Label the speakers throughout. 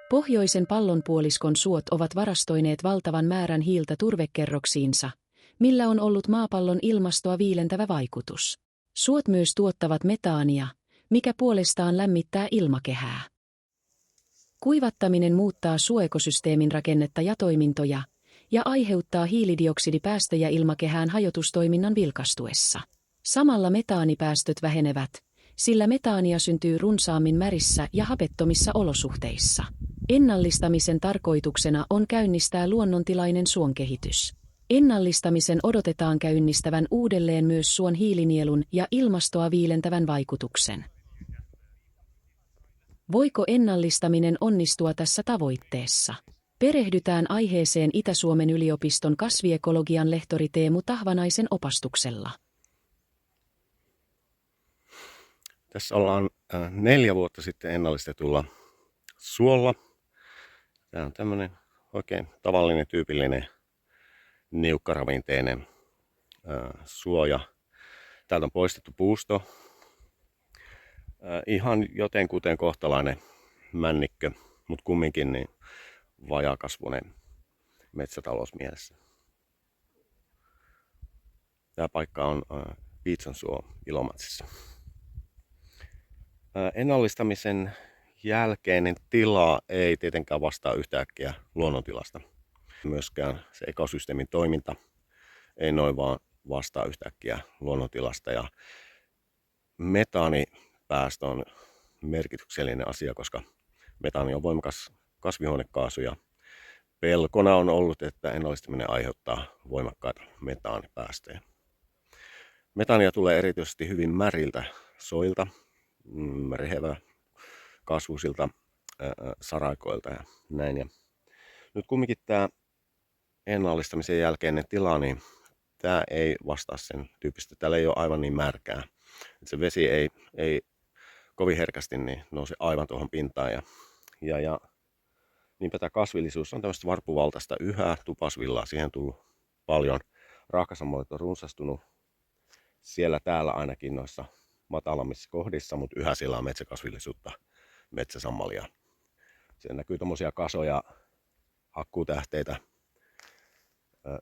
Speaker 1: Pohjoisen pallonpuoliskon suot ovat varastoineet valtavan määrän hiiltä turvekerroksiinsa, millä on ollut maapallon ilmastoa viilentävä vaikutus. Suot myös tuottavat metaania, mikä puolestaan lämmittää ilmakehää. Kuivattaminen muuttaa suoekosysteemin rakennetta ja toimintoja ja aiheuttaa hiilidioksidipäästöjä ilmakehään hajotustoiminnan vilkastuessa. Samalla metaanipäästöt vähenevät, sillä metaania syntyy runsaammin märissä ja hapettomissa olosuhteissa. Ennallistamisen tarkoituksena on käynnistää luonnontilainen suonkehitys. Ennallistamisen odotetaan käynnistävän uudelleen myös suon hiilinielun ja ilmastoa viilentävän vaikutuksen. Voiko ennallistaminen onnistua tässä tavoitteessa? Perehdytään aiheeseen Itä-Suomen yliopiston kasviekologian lehtori Teemu Tahvanaisen opastuksella.
Speaker 2: Tässä ollaan 4 vuotta sitten ennallistetulla suolla. Tämä on tämmöinen oikein tavallinen, tyypillinen, niukkaravinteinen suo. Täältä on poistettu puusto. Ihan jotenkuten kohtalainen männikkö, mutta kumminkin niin vajaakasvuinen metsätalousmielessä. Tämä paikka on Piitsansuo Ilomatsissa. Ennallistamisen jälkeinen tila ei tietenkään vastaa yhtäkkiä luonnontilasta. Myöskään se ekosysteemin toiminta ei noin vaan vastaa yhtäkkiä luonnontilasta. Ja metaanipäästö on merkityksellinen asia, koska metaani on voimakas kasvihuonekaasu ja pelkona on ollut, että ennallistaminen aiheuttaa voimakkaita metaanipäästöjä. Metaania tulee erityisesti hyvin märiltä soilta, rehevä kasvusilta saraikoilta ja näin. Ja nyt kumminkin tämä ennallistamisen jälkeinen tila, niin tämä ei vastaa sen tyyppistä. Täällä ei ole aivan niin märkää. Se vesi ei kovin herkästi niin nouse aivan tuohon pintaan. Ja niinpä tämä kasvillisuus on tämmöistä varpuvaltaista yhä, tupasvillaa. Siihen on tullut paljon. Rahkasammalit on runsastunut siellä täällä ainakin noissa matalammissa kohdissa, mutta yhä siellä on metsäkasvillisuutta, metsäsammalia. Siellä näkyy tommosia kasoja, hakkuutähteitä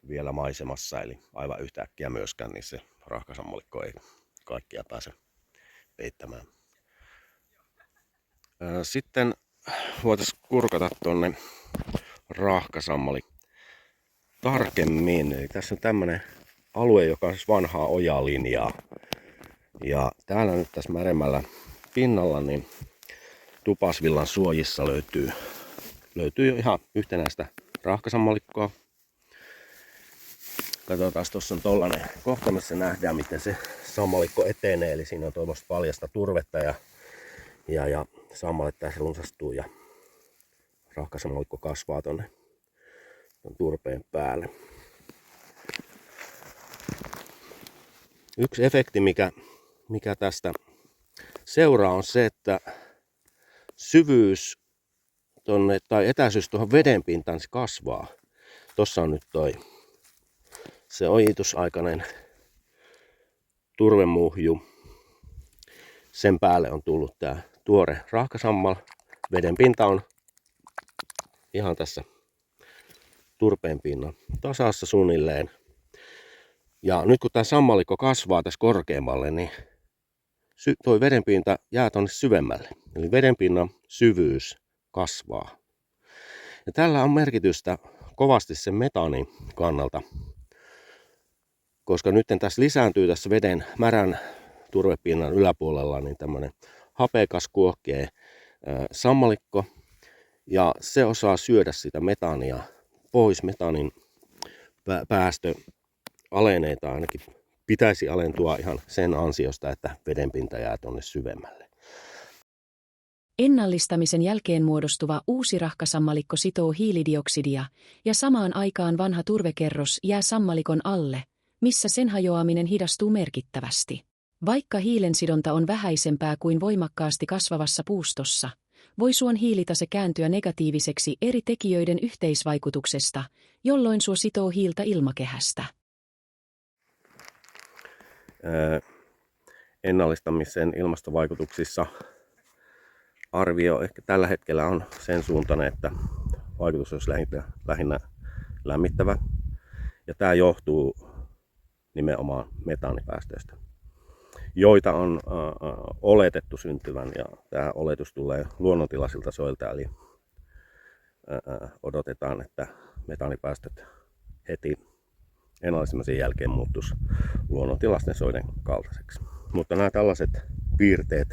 Speaker 2: vielä maisemassa, eli aivan yhtäkkiä myöskään niin se rahkasammalikko ei kaikkia pääse peittämään. Sitten voitaisiin kurkata tuonne rahkasammali tarkemmin. Eli tässä on tämmöinen alue, joka on siis vanhaa ojalinjaa. Ja täällä nyt tässä märemmällä pinnalla niin tupasvillan suojissa löytyy jo ihan yhtenäistä rahkasammalikkoa. Katsotaan, tuossa on tollanen kohta, missä nähdään, miten se sammalikko etenee. Eli siinä on tuommoista paljasta turvetta ja sammalit tässä runsastuu ja rahkasammalikko kasvaa tuon turpeen päälle. Yksi efekti, mikä tästä seuraa, on se, että syvyys tai etäisyys tuohon vedenpintaan se kasvaa. Tossa on nyt se ojitusaikainen turvemuhju. Sen päälle on tullut tää tuore rahkasammal. Vedenpinta on ihan tässä turpeen pinnan tasassa suunnilleen. Ja nyt kun tämä sammalikko kasvaa tässä korkeammalle, niin tuo vedenpinta jää tuonne syvemmälle. Eli vedenpinnan syvyys kasvaa. Ja tällä on merkitystä kovasti sen metaanin kannalta. Koska nyt tässä lisääntyy tässä veden märän turvepinnan yläpuolella niin tämmöinen hapekas kuohkea sammalikko. Ja se osaa syödä sitä metaania pois. Metaanin päästö alenee tai ainakin pitäisi alentua ihan sen ansiosta, että vedenpinta jää tuonne syvemmälle.
Speaker 1: Ennallistamisen jälkeen muodostuva uusi rahkasammalikko sitoo hiilidioksidia ja samaan aikaan vanha turvekerros jää sammalikon alle, missä sen hajoaminen hidastuu merkittävästi. Vaikka hiilensidonta on vähäisempää kuin voimakkaasti kasvavassa puustossa, voi suon hiilitase kääntyä negatiiviseksi eri tekijöiden yhteisvaikutuksesta, jolloin suo sitoo hiiltä ilmakehästä.
Speaker 2: Ennallistamisen ilmastovaikutuksissa arvio ehkä tällä hetkellä on sen suuntainen, että vaikutus olisi lähinnä lämmittävä. Ja tämä johtuu nimenomaan metaanipäästöistä, joita on oletettu syntyvän. Ja tämä oletus tulee luonnontilaisilta soilta, eli odotetaan, että metaanipäästöt heti ennallistamisen jälkeen muuttuisi luonnontilaisten soiden kaltaiseksi. Mutta nämä tällaiset piirteet,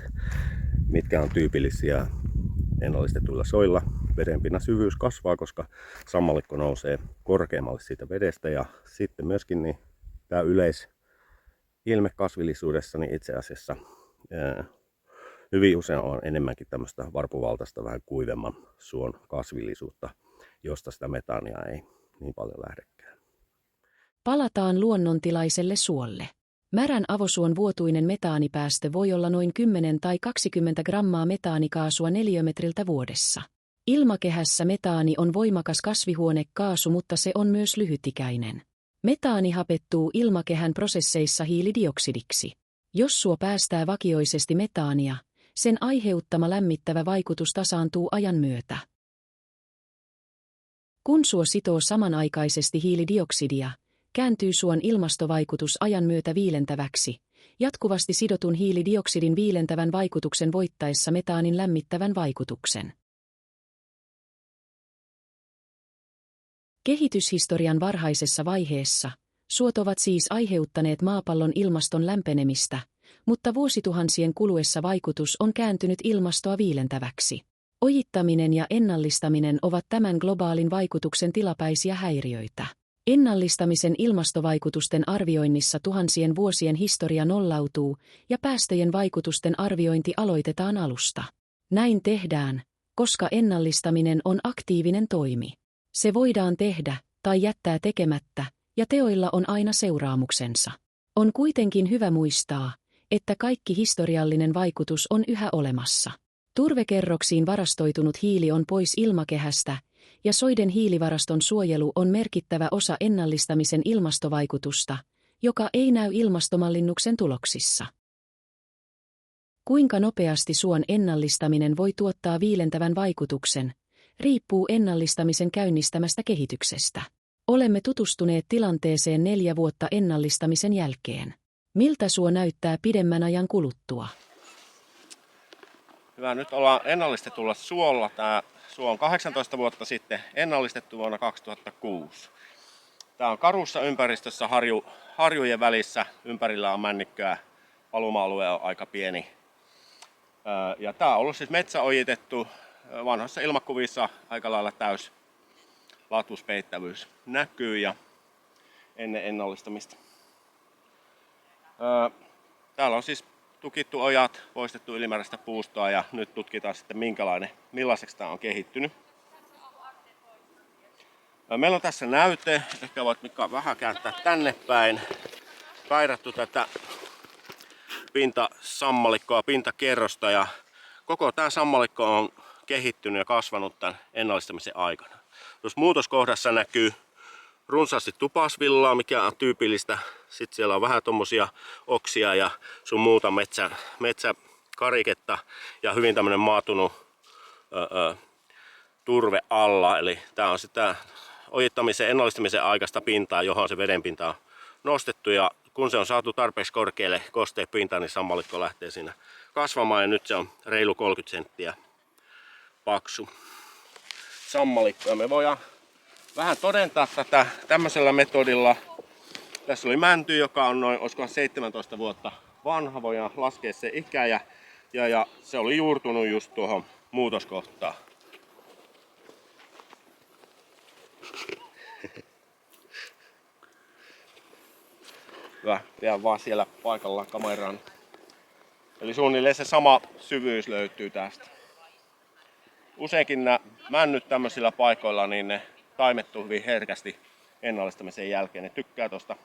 Speaker 2: mitkä on tyypillisiä ennallistetuilla soilla, vedenpinnan syvyys kasvaa, koska sammalikko nousee korkeammalle siitä vedestä, ja sitten myöskin niin tämä yleisilme kasvillisuudessa niin itse asiassa hyvin usein on enemmänkin tämmöistä varpuvaltaista, vähän kuivemman suon kasvillisuutta, josta sitä metaania ei niin paljon lähdekään.
Speaker 1: Palataan luonnontilaiselle suolle. Märän avosuon vuotuinen metaanipäästö voi olla noin 10 tai 20 grammaa metaanikaasua neliömetriltä vuodessa. Ilmakehässä metaani on voimakas kasvihuonekaasu, mutta se on myös lyhytikäinen. Metaani hapettuu ilmakehän prosesseissa hiilidioksidiksi. Jos suo päästää vakioisesti metaania, sen aiheuttama lämmittävä vaikutus tasaantuu ajan myötä. Kun suo sitoo samanaikaisesti hiilidioksidia, kääntyy suon ilmastovaikutus ajan myötä viilentäväksi, jatkuvasti sidotun hiilidioksidin viilentävän vaikutuksen voittaessa metaanin lämmittävän vaikutuksen. Kehityshistorian varhaisessa vaiheessa suot ovat siis aiheuttaneet maapallon ilmaston lämpenemistä, mutta vuosituhansien kuluessa vaikutus on kääntynyt ilmastoa viilentäväksi. Ojittaminen ja ennallistaminen ovat tämän globaalin vaikutuksen tilapäisiä häiriöitä. Ennallistamisen ilmastovaikutusten arvioinnissa tuhansien vuosien historia nollautuu ja päästöjen vaikutusten arviointi aloitetaan alusta. Näin tehdään, koska ennallistaminen on aktiivinen toimi. Se voidaan tehdä tai jättää tekemättä, ja teoilla on aina seuraamuksensa. On kuitenkin hyvä muistaa, että kaikki historiallinen vaikutus on yhä olemassa. Turvekerroksiin varastoitunut hiili on pois ilmakehästä, ja soiden hiilivaraston suojelu on merkittävä osa ennallistamisen ilmastovaikutusta, joka ei näy ilmastomallinnuksen tuloksissa. Kuinka nopeasti suon ennallistaminen voi tuottaa viilentävän vaikutuksen, riippuu ennallistamisen käynnistämästä kehityksestä. Olemme tutustuneet tilanteeseen 4 vuotta ennallistamisen jälkeen. Miltä suo näyttää pidemmän ajan kuluttua?
Speaker 2: Hyvä, nyt ollaan ennallistetulla suolla. Tämä suo on 18 vuotta sitten ennallistettu vuonna 2006. Tämä on karussa ympäristössä harjujen välissä. Ympärillä on männikköä. Valuma-alue on aika pieni. Ja tämä on ollut siis metsäojitettu. Vanhoissa ilmakuvissa aika lailla täys latuspeittävyys näkyy ja ennen ennallistamista. Täällä on siis tukittu ojat, poistettu ylimääräistä puustoa ja nyt tutkitaan sitten millaiseksi tämä on kehittynyt. Meillä on tässä näyte, ehkä voit Mika vähän kääntää tänne päin. Kairattu tätä pintasammalikkoa, pintakerrosta ja koko tämä sammalikko on kehittynyt ja kasvanut tämän ennallistamisen aikana. Tuossa muutoskohdassa näkyy runsaasti tupasvillaa, mikä on tyypillistä. Sitten siellä on vähän tommosia oksia ja sun muuta metsäkariketta ja hyvin tämmönen maatunut turve alla. Eli tää on sitä ojittamisen ja ennallistamisen aikaista pintaa, johon se vedenpinta on nostettu. Ja kun se on saatu tarpeeksi korkealle kosteen pintaan, niin sammalikko lähtee siinä kasvamaan. Ja nyt se on reilu 30 senttiä paksu sammalikko. Ja me voidaan vähän todentaa tätä tämmöisellä metodilla. Tässä oli mänty, joka on noin 17 vuotta vanha. Voidaan laskea se ikä ja se oli juurtunut just tuohon muutoskohtaan. Hyvä, jää vaan siellä paikallaan kameraan. Eli suunnilleen se sama syvyys löytyy tästä. Useinkin nämä männyt tämmöisillä paikoilla, niin ne taimettuu hyvin herkästi ennallistamisen jälkeen. Ne tykkää tuosta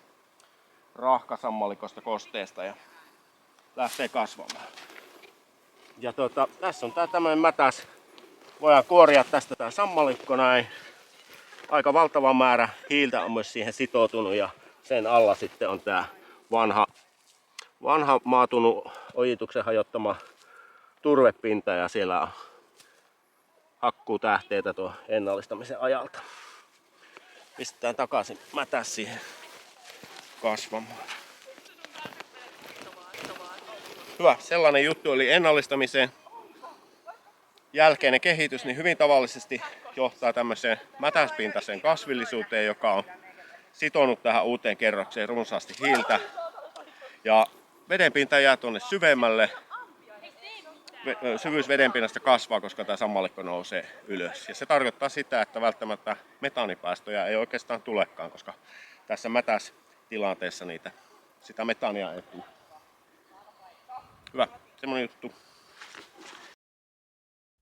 Speaker 2: rahkasammalikosta kosteesta ja lähtee kasvamaan. Ja tässä on tää tämmönen mätäs. Voidaan kuoria tästä tää sammalikko näin. Aika valtava määrä hiiltä on myös siihen sitoutunut ja sen alla sitten on tää vanha maatunut ojituksen hajottama turvepinta ja siellä on hakkuutähteitä tuon ennallistamisen ajalta. Pistetään takaisin mätäs siihen kasvamaan. Hyvä, sellainen juttu oli ennallistamisen jälkeinen kehitys, niin hyvin tavallisesti johtaa tämmöiseen mätäspintaiseen kasvillisuuteen, joka on sitonut tähän uuteen kerrokseen runsaasti hiiltä. Ja vedenpinta jää tuonne syvemmälle. Syvyys vedenpinnasta kasvaa, koska tämä sammalikko nousee ylös. Ja se tarkoittaa sitä, että välttämättä metaanipäästöjä ei oikeastaan tulekaan, koska tässä mätästilanteessa sitä metaania ei tule. Hyvä, semmoinen juttu.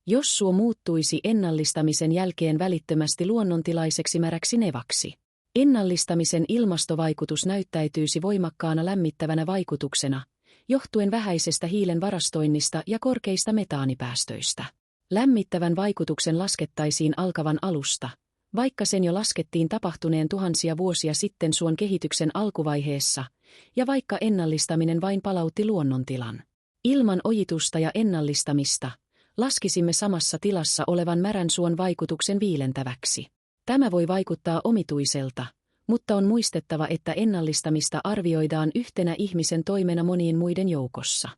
Speaker 1: Jos suo muuttuisi ennallistamisen jälkeen välittömästi luonnontilaiseksi märäksi nevaksi, ennallistamisen ilmastovaikutus näyttäytyisi voimakkaana lämmittävänä vaikutuksena, johtuen vähäisestä hiilen varastoinnista ja korkeista metaanipäästöistä. Lämmittävän vaikutuksen laskettaisiin alkavan alusta, vaikka sen jo laskettiin tapahtuneen tuhansia vuosia sitten suon kehityksen alkuvaiheessa, ja vaikka ennallistaminen vain palautti luonnontilan. Ilman ojitusta ja ennallistamista laskisimme samassa tilassa olevan märän suon vaikutuksen viilentäväksi. Tämä voi vaikuttaa omituiselta, mutta on muistettava, että ennallistamista arvioidaan yhtenä ihmisen toimena monien muiden joukossa.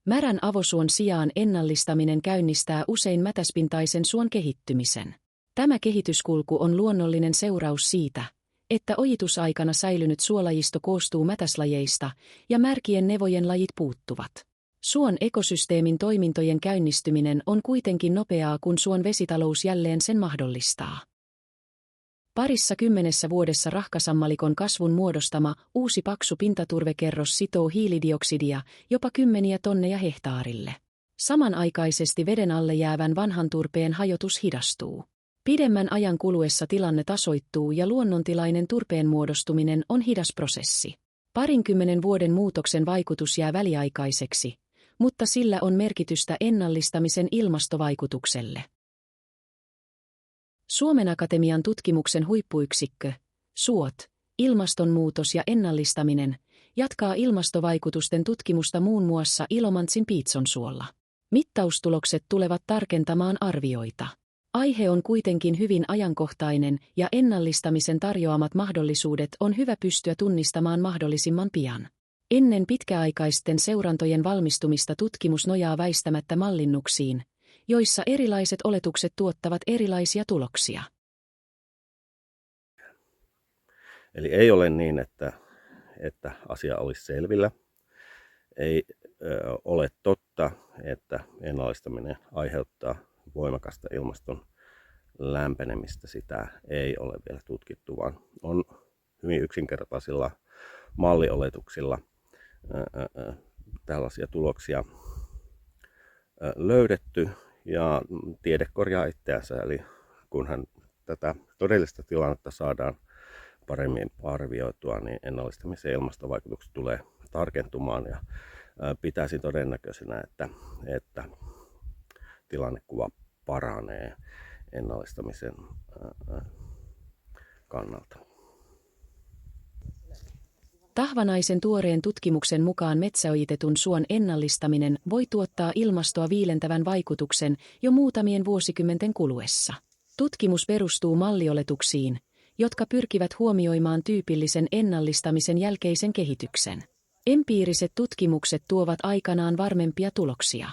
Speaker 1: Märän avosuon sijaan ennallistaminen käynnistää usein mätäspintaisen suon kehittymisen. Tämä kehityskulku on luonnollinen seuraus siitä, että ojitusaikana säilynyt suolajisto koostuu mätäslajeista ja märkien nevojen lajit puuttuvat. Suon ekosysteemin toimintojen käynnistyminen on kuitenkin nopeaa, kun suon vesitalous jälleen sen mahdollistaa. Parissa kymmenessä vuodessa rahkasammalikon kasvun muodostama uusi paksu pintaturvekerros sitoo hiilidioksidia jopa kymmeniä tonneja hehtaarille. Samanaikaisesti veden alle jäävän vanhan turpeen hajotus hidastuu. Pidemmän ajan kuluessa tilanne tasoittuu ja luonnontilainen turpeen muodostuminen on hidas prosessi. 20 vuoden muutoksen vaikutus jää väliaikaiseksi, mutta sillä on merkitystä ennallistamisen ilmastovaikutukselle. Suomen Akatemian tutkimuksen huippuyksikkö, SUOT, ilmastonmuutos ja ennallistaminen, jatkaa ilmastovaikutusten tutkimusta muun muassa Ilomantsin Piitsonsuolla. Mittaustulokset tulevat tarkentamaan arvioita. Aihe on kuitenkin hyvin ajankohtainen ja ennallistamisen tarjoamat mahdollisuudet on hyvä pystyä tunnistamaan mahdollisimman pian. Ennen pitkäaikaisten seurantojen valmistumista tutkimus nojaa väistämättä mallinnuksiin, joissa erilaiset oletukset tuottavat erilaisia tuloksia.
Speaker 2: Eli ei ole niin, että asia olisi selvillä. Ei ole totta, että ennallistaminen aiheuttaa voimakasta ilmaston lämpenemistä. Sitä ei ole vielä tutkittu, vaan on hyvin yksinkertaisilla mallioletuksilla tällaisia tuloksia löydetty. Ja tiede korjaa itseänsä, eli kunhan tätä todellista tilannetta saadaan paremmin arvioitua, niin ennallistamisen ilmastovaikutukset tulee tarkentumaan ja pitäisin todennäköisenä, että tilannekuva paranee ennallistamisen kannalta.
Speaker 1: Tahvanaisen tuoreen tutkimuksen mukaan metsäojitetun suon ennallistaminen voi tuottaa ilmastoa viilentävän vaikutuksen jo muutamien vuosikymmenten kuluessa. Tutkimus perustuu mallioletuksiin, jotka pyrkivät huomioimaan tyypillisen ennallistamisen jälkeisen kehityksen. Empiiriset tutkimukset tuovat aikanaan varmempia tuloksia.